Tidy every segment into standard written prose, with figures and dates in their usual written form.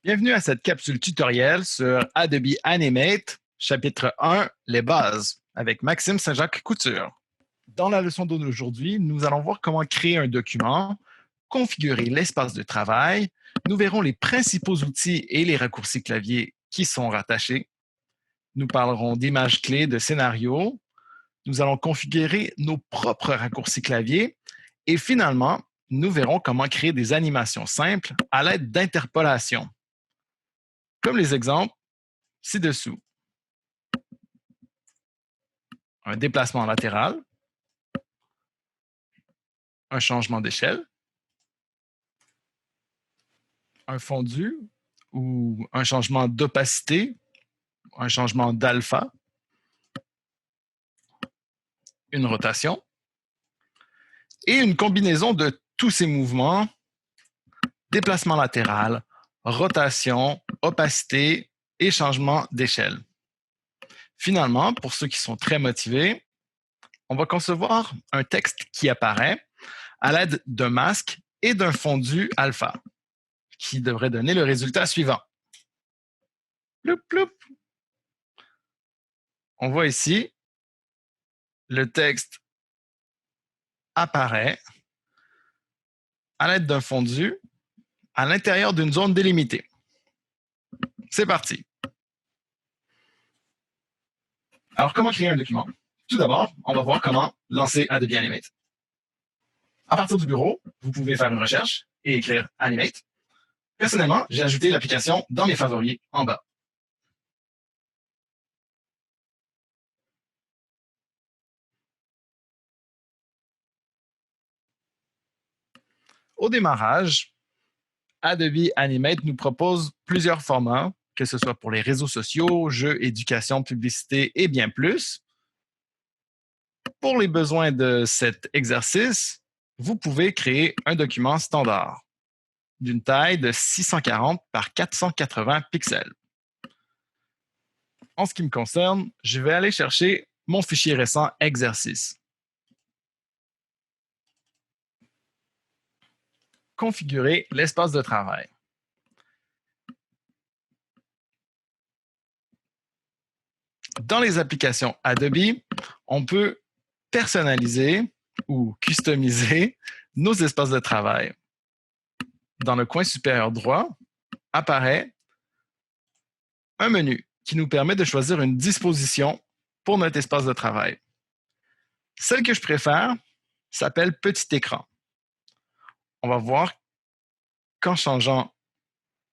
Bienvenue à cette capsule tutoriel sur Adobe Animate, chapitre 1, les bases, avec Maxime Saint-Jacques-Couture. Dans la leçon d'aujourd'hui, nous allons voir comment créer un document, configurer l'espace de travail, nous verrons les principaux outils et les raccourcis clavier qui sont rattachés, nous parlerons d'images clés de scénarios, nous allons configurer nos propres raccourcis clavier et finalement, nous verrons comment créer des animations simples à l'aide d'interpolation. Comme les exemples ci-dessous. Un déplacement latéral, un changement d'échelle, un fondu ou un changement d'opacité, un changement d'alpha, une rotation et une combinaison de tous ces mouvements, déplacement latéral, rotation, opacité et changement d'échelle. Finalement, pour ceux qui sont très motivés, on va concevoir un texte qui apparaît à l'aide d'un masque et d'un fondu alpha, qui devrait donner le résultat suivant. Ploup, ploup. On voit ici, le texte apparaît à l'aide d'un fondu à l'intérieur d'une zone délimitée. C'est parti. Alors, comment créer un document? Tout d'abord, on va voir comment lancer Adobe Animate. À partir du bureau, vous pouvez faire une recherche et écrire Animate. Personnellement, j'ai ajouté l'application dans mes favoris en bas. Au démarrage, Adobe Animate nous propose plusieurs formats, que ce soit pour les réseaux sociaux, jeux, éducation, publicité et bien plus. Pour les besoins de cet exercice, vous pouvez créer un document standard d'une taille de 640 par 480 pixels. En ce qui me concerne, je vais aller chercher mon fichier récent exercice. Configurer l'espace de travail. Dans les applications Adobe, on peut personnaliser ou customiser nos espaces de travail. Dans le coin supérieur droit, apparaît un menu qui nous permet de choisir une disposition pour notre espace de travail. Celle que je préfère s'appelle Petit écran. On va voir qu'en changeant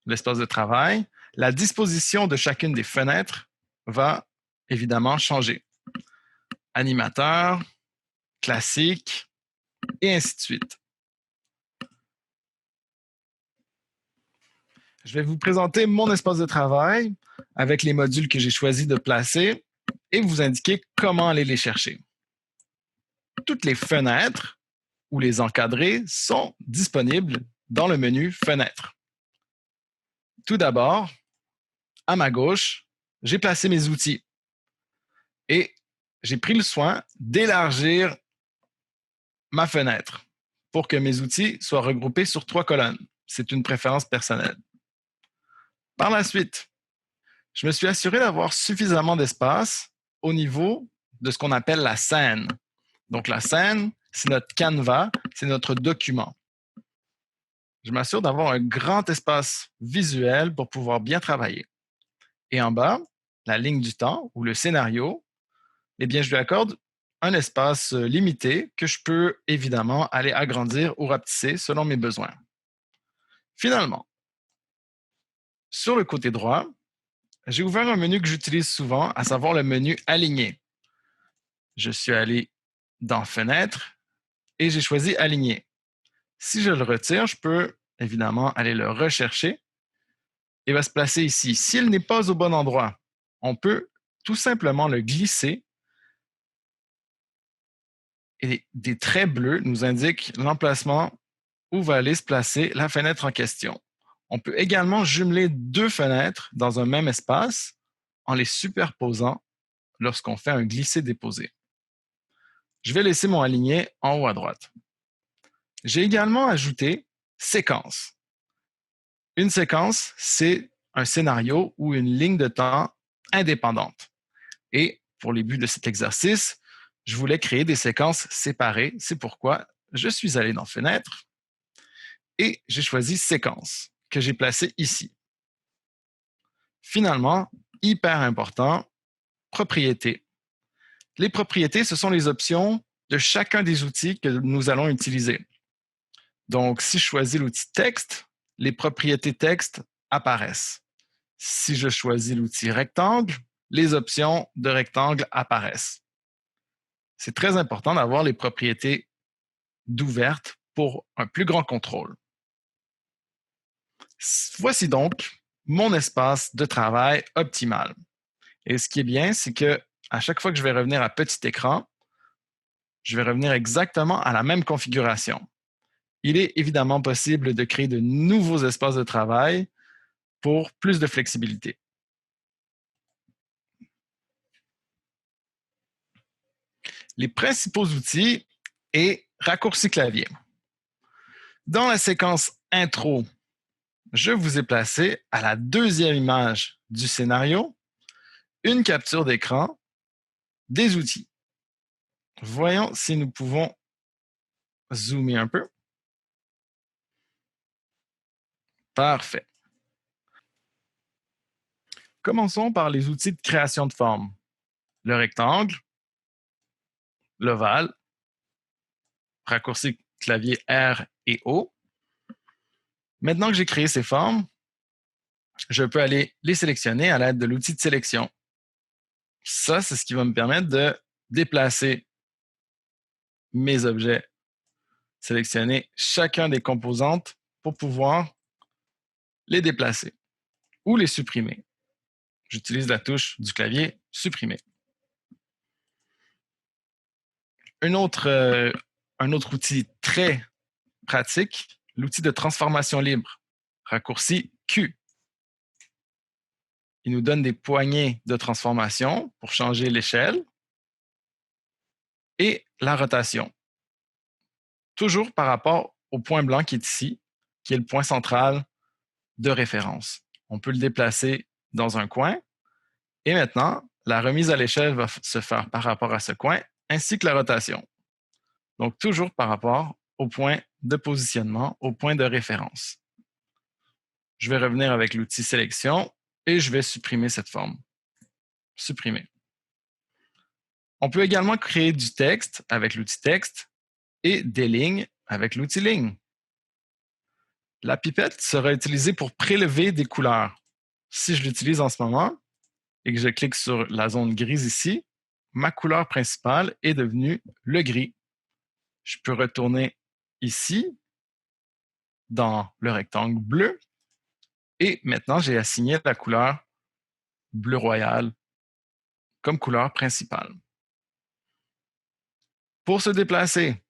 l'espace de travail, la disposition de chacune des fenêtres va évidemment changer. Animateur, classique, et ainsi de suite. Je vais vous présenter mon espace de travail avec les modules que j'ai choisi de placer et vous indiquer comment aller les chercher. Toutes les fenêtres ou les encadrés sont disponibles dans le menu Fenêtres. Tout d'abord, à ma gauche, j'ai placé mes outils et j'ai pris le soin d'élargir ma fenêtre pour que mes outils soient regroupés sur 3 colonnes. C'est une préférence personnelle. Par la suite, je me suis assuré d'avoir suffisamment d'espace au niveau de ce qu'on appelle la scène. Donc, la scène, c'est notre canevas, c'est notre document. Je m'assure d'avoir un grand espace visuel pour pouvoir bien travailler. Et en bas, la ligne du temps ou le scénario, eh bien, je lui accorde un espace limité que je peux évidemment aller agrandir ou rapetisser selon mes besoins. Finalement, sur le côté droit, j'ai ouvert un menu que j'utilise souvent, à savoir le menu Aligner. Je suis allé dans Fenêtre et j'ai choisi Aligner. Si je le retire, je peux évidemment aller le rechercher. Il va se placer ici. S'il n'est pas au bon endroit, on peut tout simplement le glisser et des traits bleus nous indiquent l'emplacement où va aller se placer la fenêtre en question. On peut également jumeler 2 fenêtres dans un même espace en les superposant lorsqu'on fait un glisser-déposer. Je vais laisser mon aligné en haut à droite. J'ai également ajouté séquence. Une séquence, c'est un scénario ou une ligne de temps indépendante. Et pour les buts de cet exercice, je voulais créer des séquences séparées. C'est pourquoi je suis allé dans Fenêtre et j'ai choisi Séquence, que j'ai placée ici. Finalement, hyper important, propriétés. Les propriétés, ce sont les options de chacun des outils que nous allons utiliser. Donc, si je choisis l'outil texte, les propriétés texte apparaissent. Si je choisis l'outil rectangle, les options de rectangle apparaissent. C'est très important d'avoir les propriétés d'ouvertes pour un plus grand contrôle. Voici donc mon espace de travail optimal. Et ce qui est bien, c'est que à chaque fois que je vais revenir à petit écran, je vais revenir exactement à la même configuration. Il est évidemment possible de créer de nouveaux espaces de travail pour plus de flexibilité. Les principaux outils et raccourcis clavier. Dans la séquence intro, je vous ai placé à la deuxième image du scénario une capture d'écran des outils. Voyons si nous pouvons zoomer un peu. Parfait. Commençons par les outils de création de forme. Le rectangle, l'ovale, raccourci clavier R et O. Maintenant que j'ai créé ces formes, je peux aller les sélectionner à l'aide de l'outil de sélection. Ça, c'est ce qui va me permettre de déplacer mes objets, sélectionner chacun des composantes pour pouvoir les déplacer ou les supprimer. J'utilise la touche du clavier « Supprimer ». Un autre outil très pratique, l'outil de transformation libre, raccourci Q. Il nous donne des poignées de transformation pour changer l'échelle et la rotation. Toujours par rapport au point blanc qui est ici, qui est le point central de référence. On peut le déplacer dans un coin et maintenant, la remise à l'échelle va se faire par rapport à ce coin ainsi que la rotation. Donc, toujours par rapport au point de positionnement, au point de référence. Je vais revenir avec l'outil sélection et je vais supprimer cette forme. Supprimer. On peut également créer du texte avec l'outil texte et des lignes avec l'outil ligne. La pipette sera utilisée pour prélever des couleurs. Si je l'utilise en ce moment et que je clique sur la zone grise ici, ma couleur principale est devenue le gris. Je peux retourner ici dans le rectangle bleu et maintenant j'ai assigné la couleur bleu royal comme couleur principale. Pour se déplacer,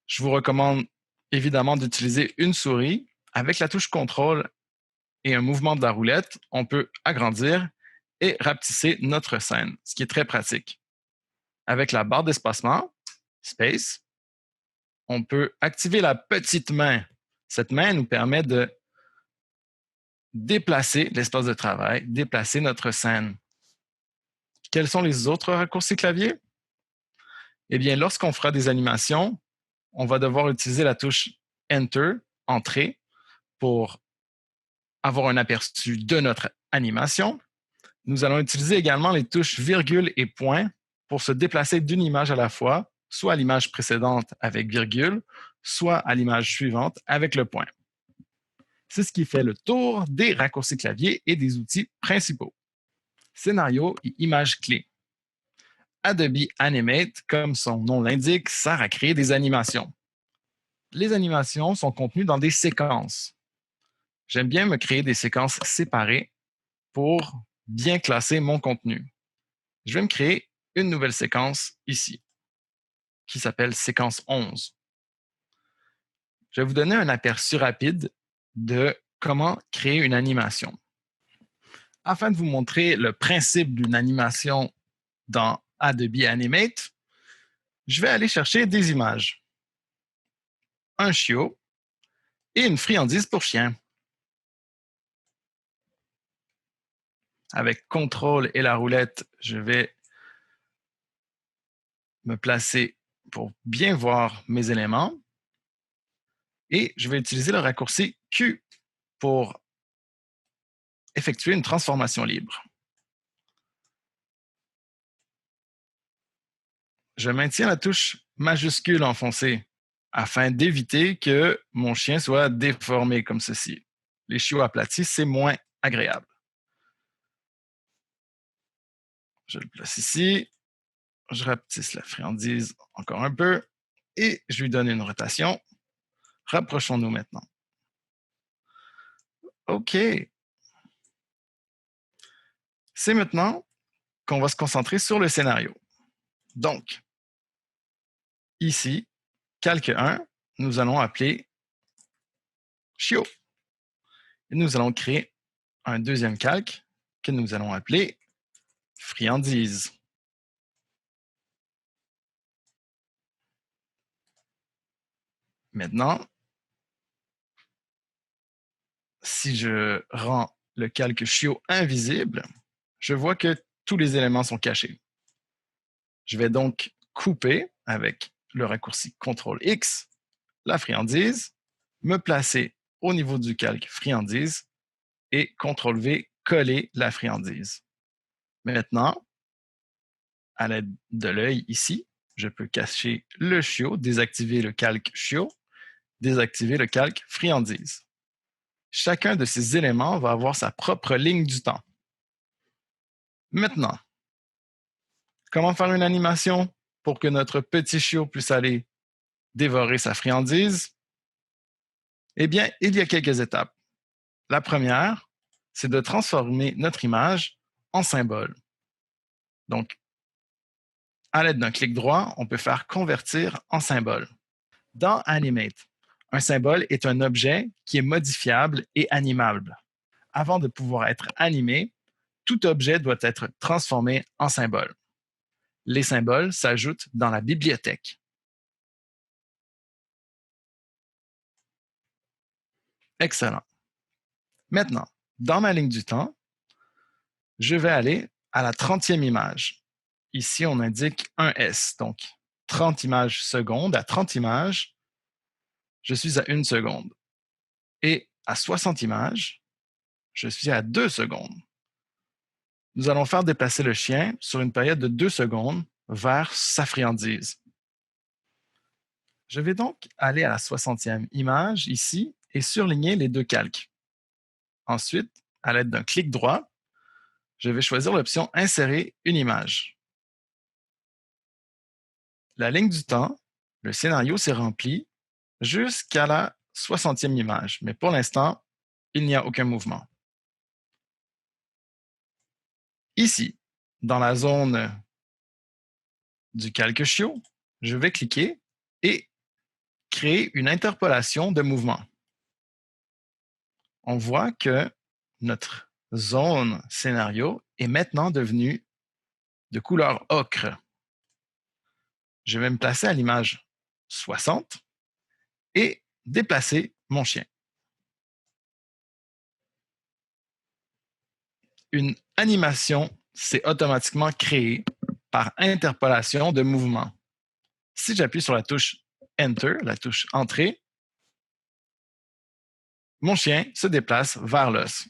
je vous recommande évidemment d'utiliser une souris. Avec la touche contrôle et un mouvement de la roulette, on peut agrandir et rapetisser notre scène, ce qui est très pratique. Avec la barre d'espacement, Space, on peut activer la petite main. Cette main nous permet de déplacer l'espace de travail, déplacer notre scène. Quels sont les autres raccourcis clavier? Eh bien, lorsqu'on fera des animations, on va devoir utiliser la touche Enter, Entrée, pour avoir un aperçu de notre animation. Nous allons utiliser également les touches virgule et point pour se déplacer d'une image à la fois, soit à l'image précédente avec virgule, soit à l'image suivante avec le point. C'est ce qui fait le tour des raccourcis clavier et des outils principaux. Scénario et images clés. Adobe Animate, comme son nom l'indique, sert à créer des animations. Les animations sont contenues dans des séquences. J'aime bien me créer des séquences séparées pour bien classer mon contenu. Je vais me créer une nouvelle séquence ici, qui s'appelle séquence 11. Je vais vous donner un aperçu rapide de comment créer une animation. Afin de vous montrer le principe d'une animation dans Adobe Animate, je vais aller chercher des images. Un chiot et une friandise pour chien. Avec CTRL et la roulette, je vais me placer pour bien voir mes éléments. Et je vais utiliser le raccourci Q pour effectuer une transformation libre. Je maintiens la touche majuscule enfoncée afin d'éviter que mon chien soit déformé comme ceci. Les chiots aplatis, c'est moins agréable. Je le place ici. Je rapetisse la friandise encore un peu et je lui donne une rotation. Rapprochons-nous maintenant. OK. C'est maintenant qu'on va se concentrer sur le scénario. Donc, ici, calque 1, nous allons appeler chiot. Et nous allons créer un deuxième calque que nous allons appeler friandise. Maintenant, si je rends le calque chiot invisible, je vois que tous les éléments sont cachés. Je vais donc couper avec le raccourci CTRL-X la friandise, me placer au niveau du calque friandise et CTRL-V coller la friandise. Maintenant, à l'aide de l'œil ici, je peux cacher le chiot, désactiver le calque chiot, désactiver le calque friandise. Chacun de ces éléments va avoir sa propre ligne du temps. Maintenant, comment faire une animation pour que notre petit chiot puisse aller dévorer sa friandise? Eh bien, il y a quelques étapes. La première, c'est de transformer notre image en symbole. Donc, à l'aide d'un clic droit, on peut faire convertir en symbole. Dans Animate, un symbole est un objet qui est modifiable et animable. Avant de pouvoir être animé, tout objet doit être transformé en symbole. Les symboles s'ajoutent dans la bibliothèque. Excellent. Maintenant, dans ma ligne du temps, je vais aller à la 30e image. Ici, on indique un S, donc 30 images secondes. À 30 images, je suis à 1 seconde. Et à 60 images, je suis à 2 secondes. Nous allons faire déplacer le chien sur une période de 2 secondes vers sa friandise. Je vais donc aller à la 60e image ici et surligner les deux calques. Ensuite, à l'aide d'un clic droit, je vais choisir l'option Insérer une image. La ligne du temps, le scénario s'est rempli jusqu'à la 60e image, mais pour l'instant, il n'y a aucun mouvement. Ici, dans la zone du calque chiot, je vais cliquer et créer une interpolation de mouvement. On voit que notre zone scénario est maintenant devenue de couleur ocre. Je vais me placer à l'image 60 et déplacer mon chien. Une animation s'est automatiquement créée par interpolation de mouvement. Si j'appuie sur la touche Enter, la touche Entrée, mon chien se déplace vers l'os.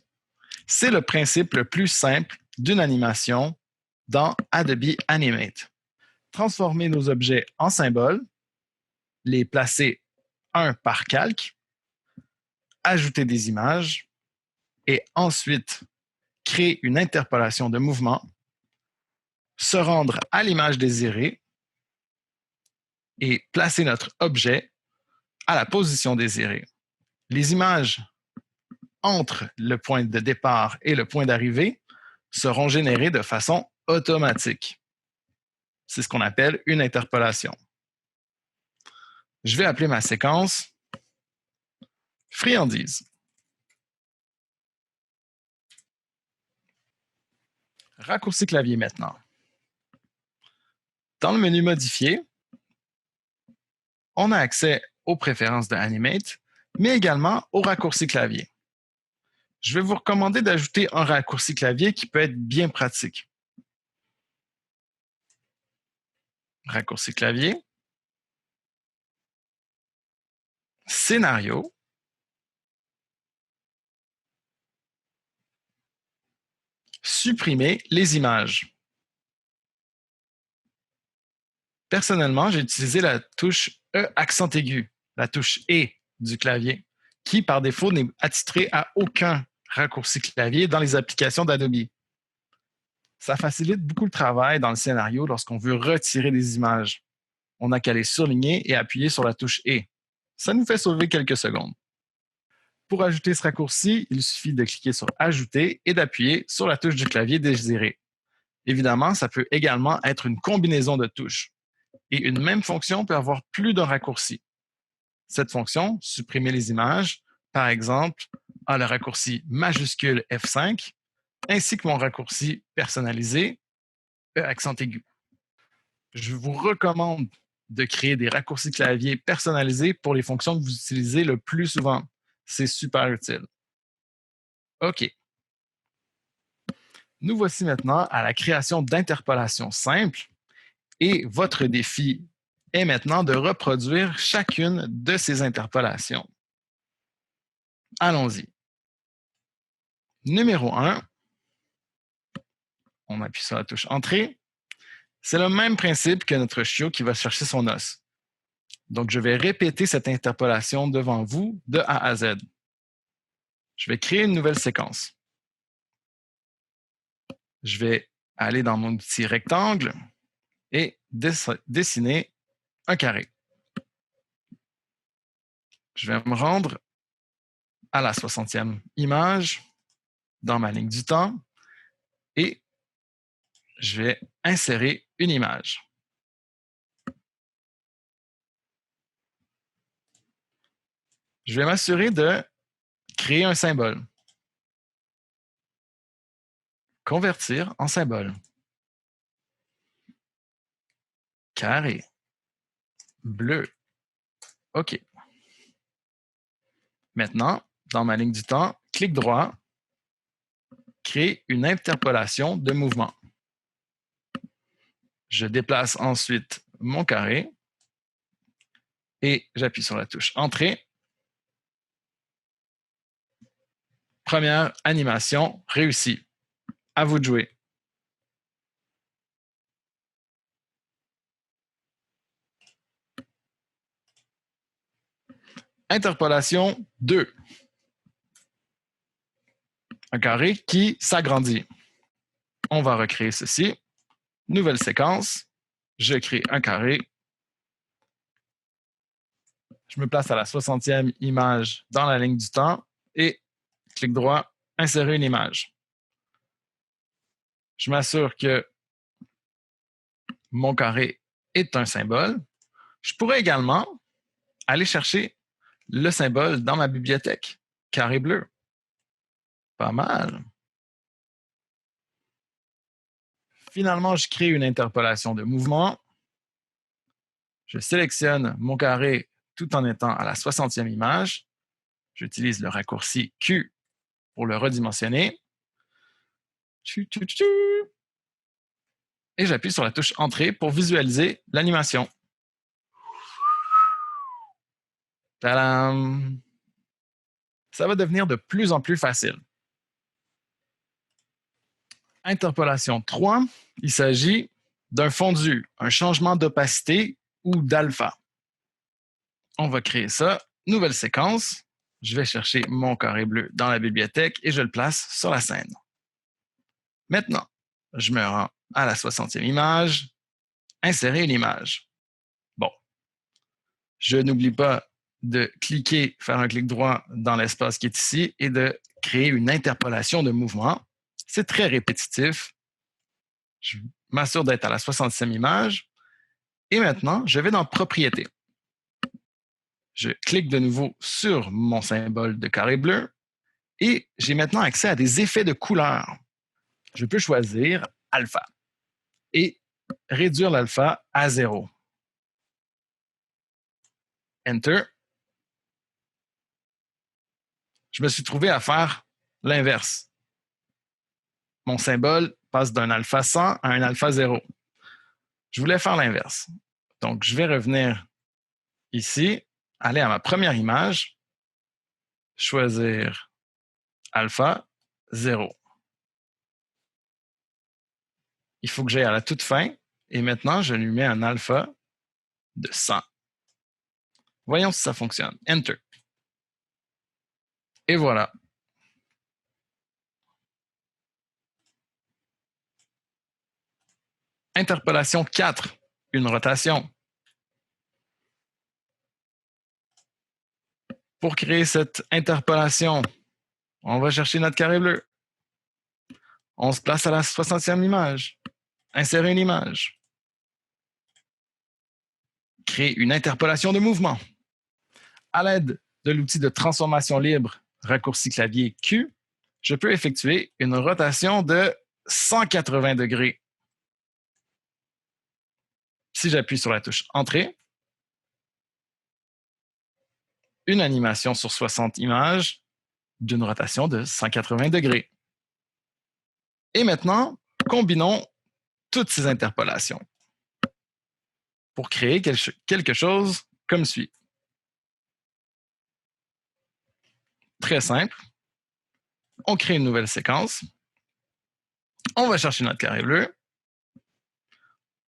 C'est le principe le plus simple d'une animation dans Adobe Animate. Transformer nos objets en symboles, les placer un par calque, ajouter des images et ensuite créer une interpolation de mouvement, se rendre à l'image désirée et placer notre objet à la position désirée. Les images entre le point de départ et le point d'arrivée seront générées de façon automatique. C'est ce qu'on appelle une interpolation. Je vais appeler ma séquence friandise. Raccourci clavier maintenant. Dans le menu modifier, on a accès aux préférences de Animate, mais également au raccourci clavier. je vais vous recommander d'ajouter un raccourci clavier qui peut être bien pratique. Raccourci clavier, scénario, supprimer les images. Personnellement, j'ai utilisé la touche E accent aigu, la touche E du clavier, qui par défaut n'est attitrée à aucun raccourci clavier dans les applications d'Adobe. Ça facilite beaucoup le travail dans le scénario lorsqu'on veut retirer des images. On n'a qu'à les surligner et appuyer sur la touche E. Ça nous fait sauver quelques secondes. Pour ajouter ce raccourci, il suffit de cliquer sur Ajouter et d'appuyer sur la touche du clavier désirée. Évidemment, ça peut également être une combinaison de touches. Et une même fonction peut avoir plus d'un raccourci. Cette fonction, supprimer les images, par exemple, a le raccourci majuscule F5, ainsi que mon raccourci personnalisé, E accent aigu. Je vous recommande de créer des raccourcis clavier personnalisés pour les fonctions que vous utilisez le plus souvent. C'est super utile. OK. Nous voici maintenant à la création d'interpolations simples et votre défi est maintenant de reproduire chacune de ces interpolations. Allons-y. Numéro 1, on appuie sur la touche Entrée. C'est le même principe que notre chiot qui va chercher son os. Donc, je vais répéter cette interpolation devant vous de A à Z. Je vais créer une nouvelle séquence. Je vais aller dans mon petit rectangle et dessiner un carré. Je vais me rendre à la 60e image dans ma ligne du temps et je vais insérer une image. Je vais m'assurer de créer un symbole. Convertir en symbole. Carré. Bleu. OK. Maintenant, dans ma ligne du temps, clic droit, créer une interpolation de mouvement. Je déplace ensuite mon carré et j'appuie sur la touche Entrée. Première animation réussie. À vous de jouer. Interpolation 2. Un carré qui s'agrandit. On va recréer ceci. Nouvelle séquence. Je crée un carré. Je me place à la 60e image dans la ligne du temps et clic droit, insérer une image. Je m'assure que mon carré est un symbole. Je pourrais également aller chercher le symbole dans ma bibliothèque. Carré bleu. Pas mal. Finalement, je crée une interpolation de mouvement. Je sélectionne mon carré tout en étant à la 60e image. J'utilise le raccourci Q pour le redimensionner. Et j'appuie sur la touche Entrée pour visualiser l'animation. Tadam! Ça va devenir de plus en plus facile. Interpolation 3, il s'agit d'un fondu, un changement d'opacité ou d'alpha. On va créer ça. Nouvelle séquence. Je vais chercher mon carré bleu dans la bibliothèque et je le place sur la scène. Maintenant, je me rends à la 60e image. Insérer une image. Bon. Je n'oublie pas de cliquer, faire un clic droit dans l'espace qui est ici et de créer une interpolation de mouvement. C'est très répétitif. Je m'assure d'être à la 60e image. Et maintenant, je vais dans Propriétés. Je clique de nouveau sur mon symbole de carré bleu et j'ai maintenant accès à des effets de couleur. Je peux choisir alpha et réduire l'alpha à 0. Enter. Je me suis trouvé à faire l'inverse. Mon symbole passe d'un alpha 100 à un alpha 0. Je voulais faire l'inverse. Donc, je vais revenir ici, aller à ma première image, choisir alpha 0. Il faut que j'aille à la toute fin et maintenant, je lui mets un alpha de 100. Voyons si ça fonctionne. Enter. Et voilà. Interpolation 4, une rotation. Pour créer cette interpolation, on va chercher notre carré bleu. On se place à la 60e image. Insérer une image. Créer une interpolation de mouvement. À l'aide de l'outil de transformation libre raccourci clavier Q, je peux effectuer une rotation de 180 degrés. Si j'appuie sur la touche Entrée, une animation sur 60 images d'une rotation de 180 degrés. Et maintenant, combinons toutes ces interpolations pour créer quelque chose comme suit. Très simple. On crée une nouvelle séquence. On va chercher notre carré bleu.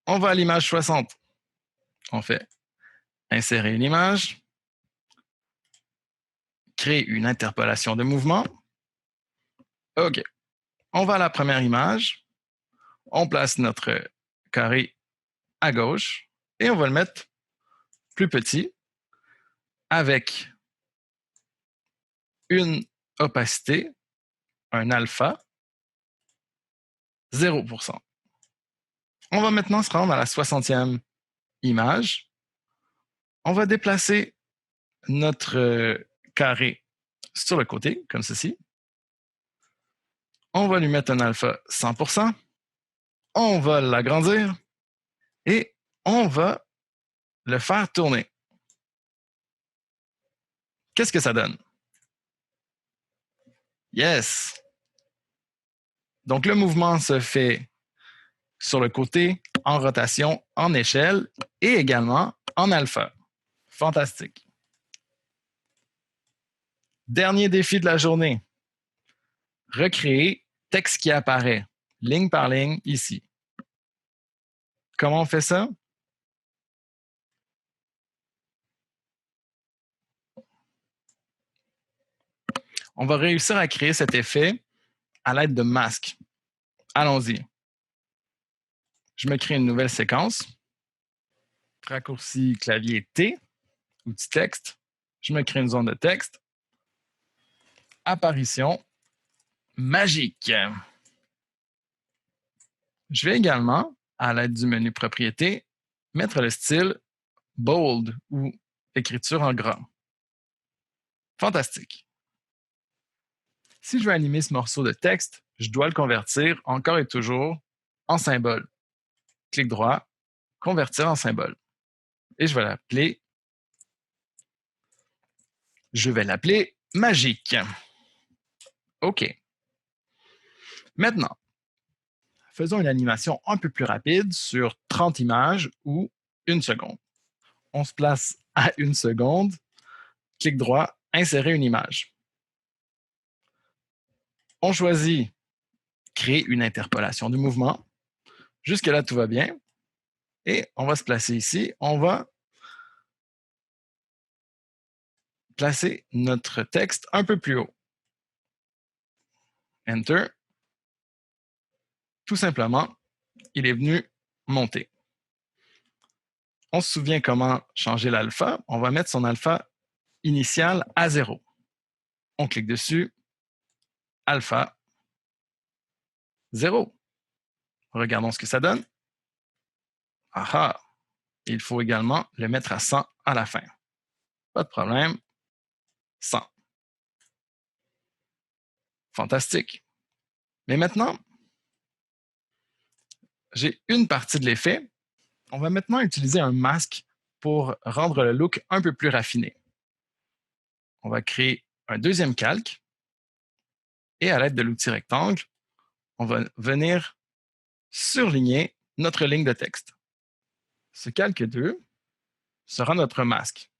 On va à l'image 60. On fait insérer une image, créer une interpolation de mouvement. OK. On va à la première image. On place notre carré à gauche et on va le mettre plus petit avec une opacité, un alpha, 0%. On va maintenant se rendre à la 60e image. On va déplacer notre carré sur le côté, comme ceci. On va lui mettre un alpha 100%. On va l'agrandir et on va le faire tourner. Qu'est-ce que ça donne? Yes! Donc, le mouvement se fait sur le côté, en rotation, en échelle et également en alpha. Fantastique. Dernier défi de la journée. Recréer texte qui apparaît, ligne par ligne, ici. Comment on fait ça? On va réussir à créer cet effet à l'aide de masques. Allons-y. Je me crée une nouvelle séquence. Raccourci clavier T, outil texte. Je me crée une zone de texte. Apparition magique. Je vais également, à l'aide du menu propriétés, mettre le style bold ou écriture en gras. Fantastique. Si je veux animer ce morceau de texte, je dois le convertir encore et toujours en symbole. Clic droit, convertir en symbole. Et je vais l'appeler magique. OK. Maintenant, faisons une animation un peu plus rapide sur 30 images ou 1 seconde. On se place à 1 seconde, clic droit, insérer une image. On choisit créer une interpolation du mouvement. Jusque-là, tout va bien. Et on va se placer ici. On va placer notre texte un peu plus haut. Enter. Tout simplement, il est venu monter. On se souvient comment changer l'alpha. On va mettre son alpha initial à 0. On clique dessus. Alpha 0. Regardons ce que ça donne. Ah! Il faut également le mettre à 100 à la fin. Pas de problème. 100. Fantastique. Mais maintenant, j'ai une partie de l'effet. On va maintenant utiliser un masque pour rendre le look un peu plus raffiné. On va créer un deuxième calque Et à l'aide de l'outil rectangle, on va venir surligner notre ligne de texte. Ce calque 2 sera notre masque.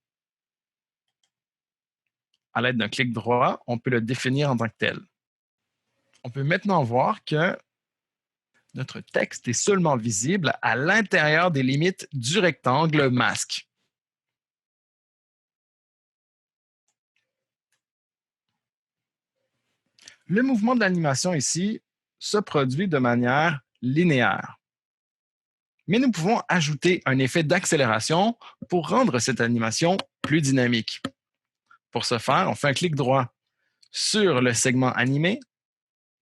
À l'aide d'un clic droit, on peut le définir en tant que tel. On peut maintenant voir que notre texte est seulement visible à l'intérieur des limites du rectangle masque. Le mouvement de l'animation ici se produit de manière linéaire. Mais nous pouvons ajouter un effet d'accélération pour rendre cette animation plus dynamique. Pour ce faire, on fait un clic droit sur le segment animé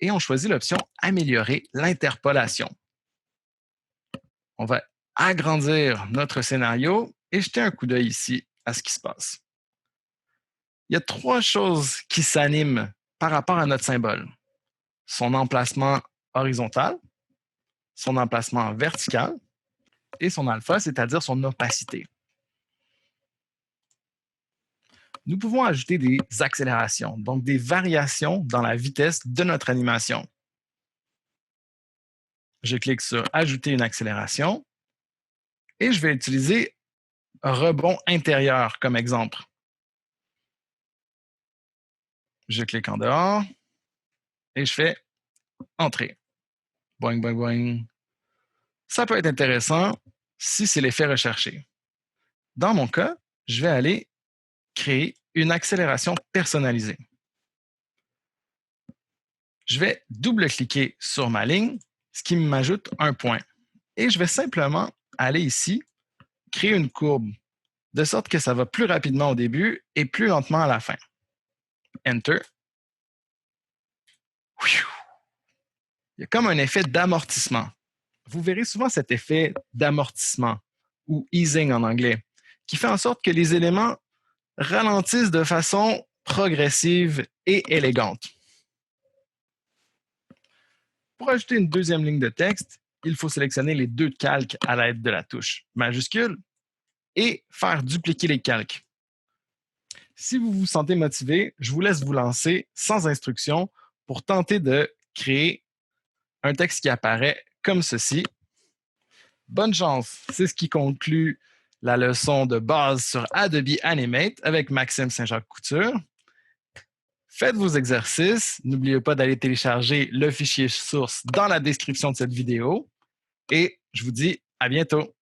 et on choisit l'option « Améliorer l'interpolation ». On va agrandir notre scénario et jeter un coup d'œil ici à ce qui se passe. Il y a 3 choses qui s'animent par rapport à notre symbole. Son emplacement horizontal, son emplacement vertical et son alpha, c'est-à-dire son opacité. Nous pouvons ajouter des accélérations, donc des variations dans la vitesse de notre animation. Je clique sur « Ajouter une accélération » et je vais utiliser rebond intérieur comme exemple. Je clique en dehors et je fais Entrer. Boing, boing, boing. Ça peut être intéressant si c'est l'effet recherché. Dans mon cas, je vais aller créer une accélération personnalisée. Je vais double-cliquer sur ma ligne, ce qui m'ajoute un point. Et je vais simplement aller ici, créer une courbe, de sorte que ça va plus rapidement au début et plus lentement à la fin. Enter. Il y a comme un effet d'amortissement. Vous verrez souvent cet effet d'amortissement, ou easing en anglais, qui fait en sorte que les éléments ralentissent de façon progressive et élégante. Pour ajouter une deuxième ligne de texte, il faut sélectionner les 2 calques à l'aide de la touche majuscule et faire dupliquer les calques. Si vous vous sentez motivé, je vous laisse vous lancer sans instruction pour tenter de créer un texte qui apparaît comme ceci. Bonne chance! C'est ce qui conclut la leçon de base sur Adobe Animate avec Maxime Saint-Jacques-Couture. Faites vos exercices. N'oubliez pas d'aller télécharger le fichier source dans la description de cette vidéo. Et je vous dis à bientôt.